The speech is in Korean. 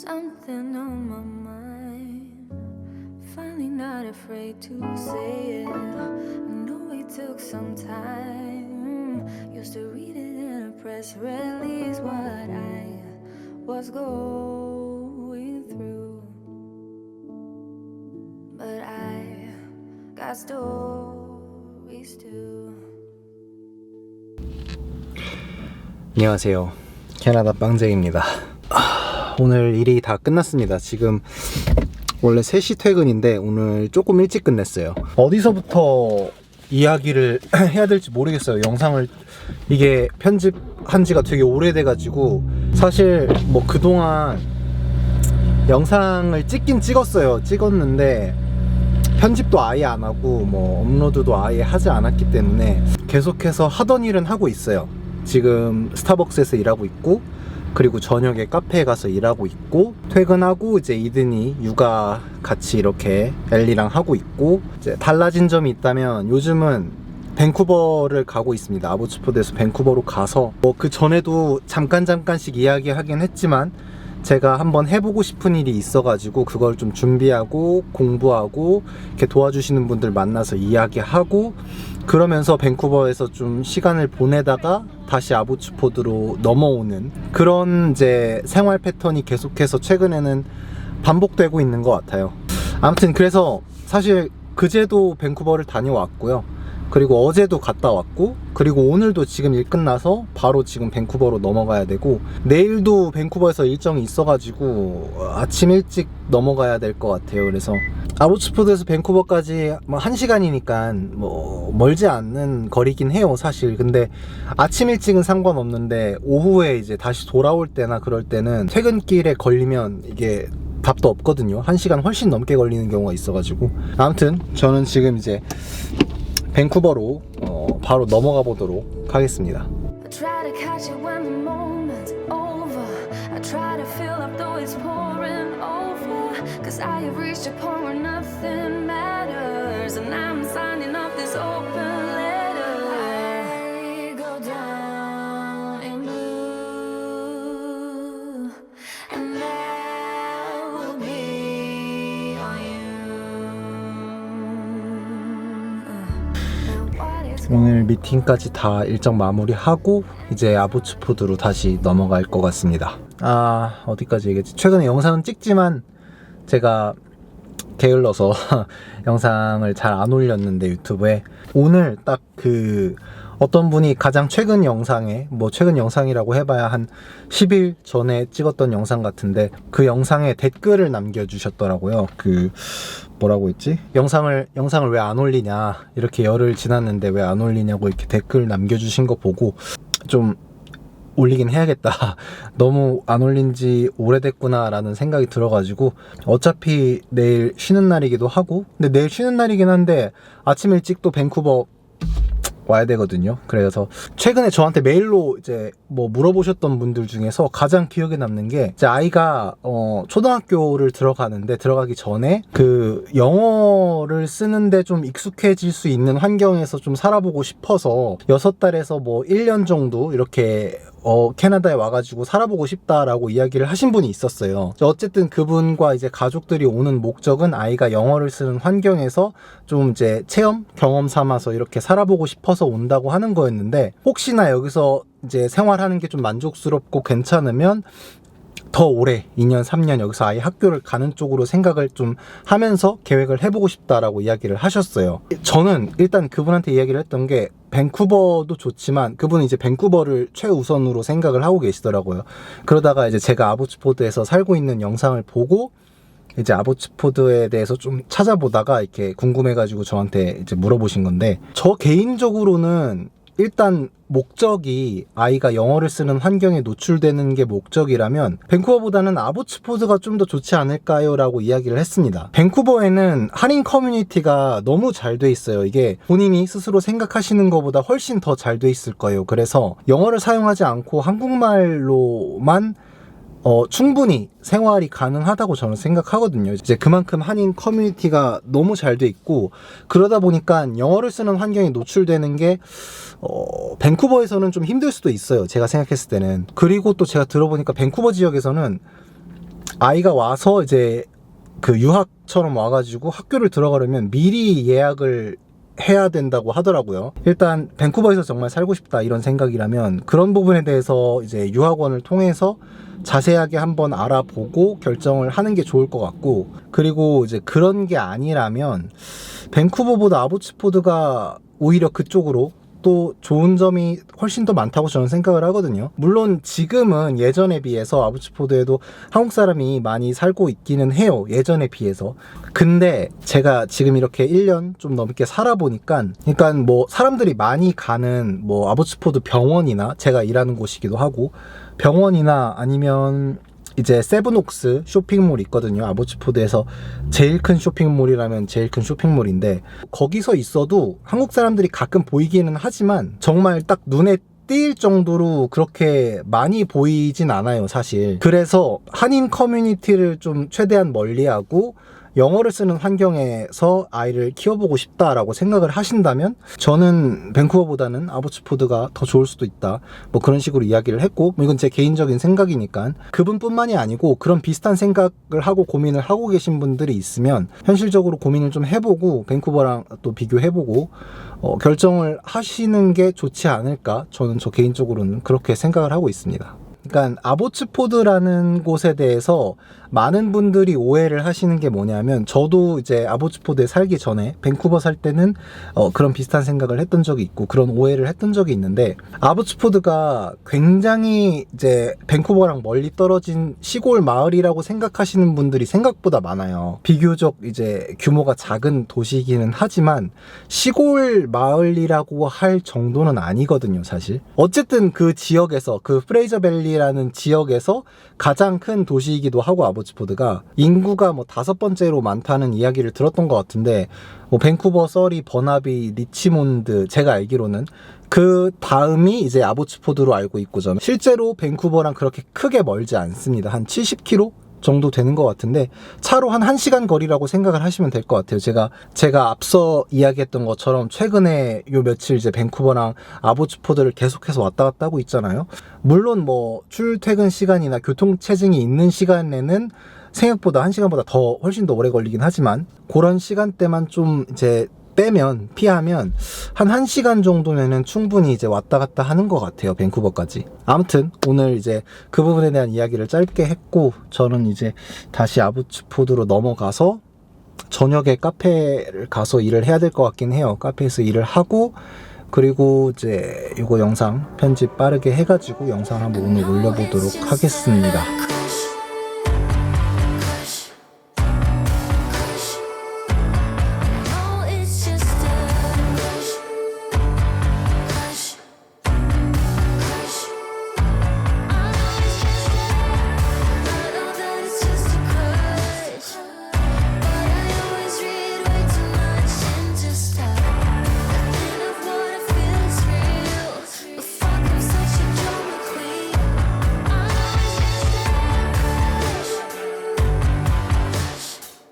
Something on my mind. Finally not afraid to say it. I know it took some time. Used to read it in a press release what I was going through. But I got stories too. 안녕하세요. 캐나다 빵쟁입니다. 오늘 일이 다 끝났습니다. 지금 원래 3시 퇴근인데 오늘 조금 일찍 끝냈어요. 어디서부터 이야기를 해야 될지 모르겠어요. 영상을 이게 편집한 지가 되게 오래돼 가지고 사실 뭐 그동안 영상을 찍긴 찍었는데 편집도 아예 안 하고 뭐 업로드도 아예 하지 않았기 때문에 계속해서 하던 일은 하고 있어요. 지금 스타벅스에서 일하고 있고, 그리고 저녁에 카페에 가서 일하고 있고, 퇴근하고 이제 이든이 육아 같이 이렇게 엘리랑 하고 있고, 이제 달라진 점이 있다면 요즘은 밴쿠버를 가고 있습니다. 아보츠포드에서 밴쿠버로 가서 뭐 그 전에도 잠깐씩 이야기하긴 했지만 제가 한번 해보고 싶은 일이 있어가지고 그걸 좀 준비하고 공부하고 이렇게 도와주시는 분들 만나서 이야기하고, 그러면서 밴쿠버에서 좀 시간을 보내다가 다시 아보츠포드로 넘어오는 그런 이제 생활 패턴이 계속해서 최근에는 반복되고 있는 것 같아요. 아무튼 그래서 사실 그제도 밴쿠버를 다녀왔고요. 그리고 어제도 갔다 왔고, 그리고 오늘도 지금 일 끝나서 바로 지금 밴쿠버로 넘어가야 되고, 내일도 밴쿠버에서 일정이 있어가지고 아침 일찍 넘어가야 될 것 같아요. 그래서 아보츠포드에서 밴쿠버까지 뭐 1시간이니까 뭐 멀지 않는 거리긴 해요 사실. 근데 아침 일찍은 상관없는데 오후에 이제 다시 돌아올 때나 그럴 때는 퇴근길에 걸리면 이게 답도 없거든요. 1시간 훨씬 넘게 걸리는 경우가 있어가지고. 아무튼 저는 지금 이제 밴쿠버로 바로 넘어가 보도록 하겠습니다. I try to catch it when the moment's over. I try to fill up though it's pouring over. Cause I have reached a point where nothing matters. And I'm signing up this open letter. I go down in blue. And that will be on you. 오늘 미팅까지 다 일정 마무리하고 이제 아보츠포드로 다시 넘어갈 것 같습니다. 어디까지 얘기했지? 최근에 영상은 찍지만 제가 게을러서 영상을 잘 안 올렸는데 유튜브에 오늘 딱 그 어떤 분이 가장 최근 영상에, 뭐 최근 영상이라고 해봐야 한 10일 전에 찍었던 영상 같은데 그 영상에 댓글을 남겨주셨더라고요. 그 뭐라고 했지? 영상을 왜 안 올리냐, 이렇게 열흘 지났는데 왜 안 올리냐고 이렇게 댓글 남겨주신 거 보고 좀 올리긴 해야겠다. 너무 안 올린 지 오래됐구나 라는 생각이 들어가지고, 어차피 내일 쉬는 날이기도 하고, 근데 내일 쉬는 날이긴 한데 아침 일찍 또 밴쿠버 와야 되거든요. 그래서 최근에 저한테 메일로 이제 뭐 물어보셨던 분들 중에서 가장 기억에 남는 게, 제 아이가 초등학교를 들어가기 전에 그 영어를 쓰는데 좀 익숙해질 수 있는 환경에서 좀 살아보고 싶어서 6달에서 뭐 1년 정도 이렇게 캐나다에 와가지고 살아보고 싶다라고 이야기를 하신 분이 있었어요. 어쨌든 그분과 이제 가족들이 오는 목적은 아이가 영어를 쓰는 환경에서 좀 이제 체험, 경험 삼아서 이렇게 살아보고 싶어서 온다고 하는 거였는데, 혹시나 여기서 이제 생활하는 게 좀 만족스럽고 괜찮으면 더 오래 2년, 3년 여기서 아이 학교를 가는 쪽으로 생각을 좀 하면서 계획을 해보고 싶다라고 이야기를 하셨어요. 저는 일단 그분한테 이야기를 했던 게, 밴쿠버도 좋지만 그분은 이제 밴쿠버를 최우선으로 생각을 하고 계시더라고요. 그러다가 이제 제가 아보츠포드에서 살고 있는 영상을 보고 이제 아보츠포드에 대해서 좀 찾아보다가 이렇게 궁금해가지고 저한테 이제 물어보신 건데, 저 개인적으로는 일단 목적이 아이가 영어를 쓰는 환경에 노출되는 게 목적이라면 밴쿠버보다는 아보츠포드가 좀 더 좋지 않을까요? 라고 이야기를 했습니다. 밴쿠버에는 한인 커뮤니티가 너무 잘 돼 있어요. 이게 본인이 스스로 생각하시는 것보다 훨씬 더 잘 돼 있을 거예요. 그래서 영어를 사용하지 않고 한국말로만 충분히 생활이 가능하다고 저는 생각하거든요. 이제 그만큼 한인 커뮤니티가 너무 잘 돼 있고, 그러다 보니까 영어를 쓰는 환경에 노출되는 게 밴쿠버에서는 좀 힘들 수도 있어요. 제가 생각했을 때는. 그리고 또 제가 들어보니까 밴쿠버 지역에서는 아이가 와서 이제 그 유학처럼 와가지고 학교를 들어가려면 미리 예약을 해야 된다고 하더라고요. 일단 밴쿠버에서 정말 살고 싶다 이런 생각이라면 그런 부분에 대해서 이제 유학원을 통해서 자세하게 한번 알아보고 결정을 하는 게 좋을 것 같고, 그리고 이제 그런 게 아니라면 밴쿠버보다 아보츠포드가 오히려 그쪽으로 또 좋은 점이 훨씬 더 많다고 저는 생각을 하거든요. 물론 지금은 예전에 비해서 아보츠포드에도 한국 사람이 많이 살고 있기는 해요. 예전에 비해서. 근데 제가 지금 이렇게 1년 좀 넘게 살아보니까, 그러니까 뭐 사람들이 많이 가는 뭐 아보츠포드 병원이나, 제가 일하는 곳이기도 하고 병원이나 아니면 이제 세븐옥스 쇼핑몰 있거든요. 아보츠포드에서 제일 큰 쇼핑몰이라면 제일 큰 쇼핑몰인데, 거기서 있어도 한국 사람들이 가끔 보이기는 하지만 정말 딱 눈에 띌 정도로 그렇게 많이 보이진 않아요, 사실. 그래서 한인 커뮤니티를 좀 최대한 멀리하고 영어를 쓰는 환경에서 아이를 키워보고 싶다라고 생각을 하신다면 저는 밴쿠버보다는 아보츠포드가 더 좋을 수도 있다, 뭐 그런 식으로 이야기를 했고, 뭐 이건 제 개인적인 생각이니까 그분뿐만이 아니고 그런 비슷한 생각을 하고 고민을 하고 계신 분들이 있으면 현실적으로 고민을 좀 해보고 밴쿠버랑 또 비교해보고 결정을 하시는 게 좋지 않을까, 저는 저 개인적으로는 그렇게 생각을 하고 있습니다. 그러니까 아보츠포드라는 곳에 대해서 많은 분들이 오해를 하시는 게 뭐냐면, 저도 이제 아보츠포드에 살기 전에 밴쿠버 살 때는 그런 비슷한 생각을 했던 적이 있고 그런 오해를 했던 적이 있는데, 아보츠포드가 굉장히 이제 밴쿠버랑 멀리 떨어진 시골 마을이라고 생각하시는 분들이 생각보다 많아요. 비교적 이제 규모가 작은 도시이기는 하지만 시골 마을이라고 할 정도는 아니거든요, 사실. 어쨌든 그 지역에서, 그 프레이저밸리라는 지역에서 가장 큰 도시이기도 하고, 아보츠포드가 인구가 뭐 5번째로 많다는 이야기를 들었던 것 같은데, 뭐 밴쿠버, 서리, 버나비, 리치몬드, 제가 알기로는 그 다음이 이제 아보츠포드로 알고 있고, 저는 실제로 밴쿠버랑 그렇게 크게 멀지 않습니다. 한 70km 정도 되는 것 같은데 차로 한 1시간 거리라고 생각을 하시면 될 것 같아요. 제가 앞서 이야기했던 것처럼 최근에 요 며칠 이제 밴쿠버랑 아보츠포드를 계속해서 왔다 갔다 하고 있잖아요. 물론 뭐 출퇴근 시간이나 교통체증이 있는 시간에는 생각보다 1시간보다 더 훨씬 더 오래 걸리긴 하지만, 그런 시간대만 좀 이제 피하면 한 1시간 정도면은 충분히 이제 왔다 갔다 하는 것 같아요, 밴쿠버까지. 아무튼 오늘 이제 그 부분에 대한 이야기를 짧게 했고, 저는 이제 다시 아보츠포드로 넘어가서 저녁에 카페를 가서 일을 해야 될 것 같긴 해요. 카페에서 일을 하고, 그리고 이제 이거 영상 편집 빠르게 해가지고 영상 한번 오늘 올려보도록 하겠습니다.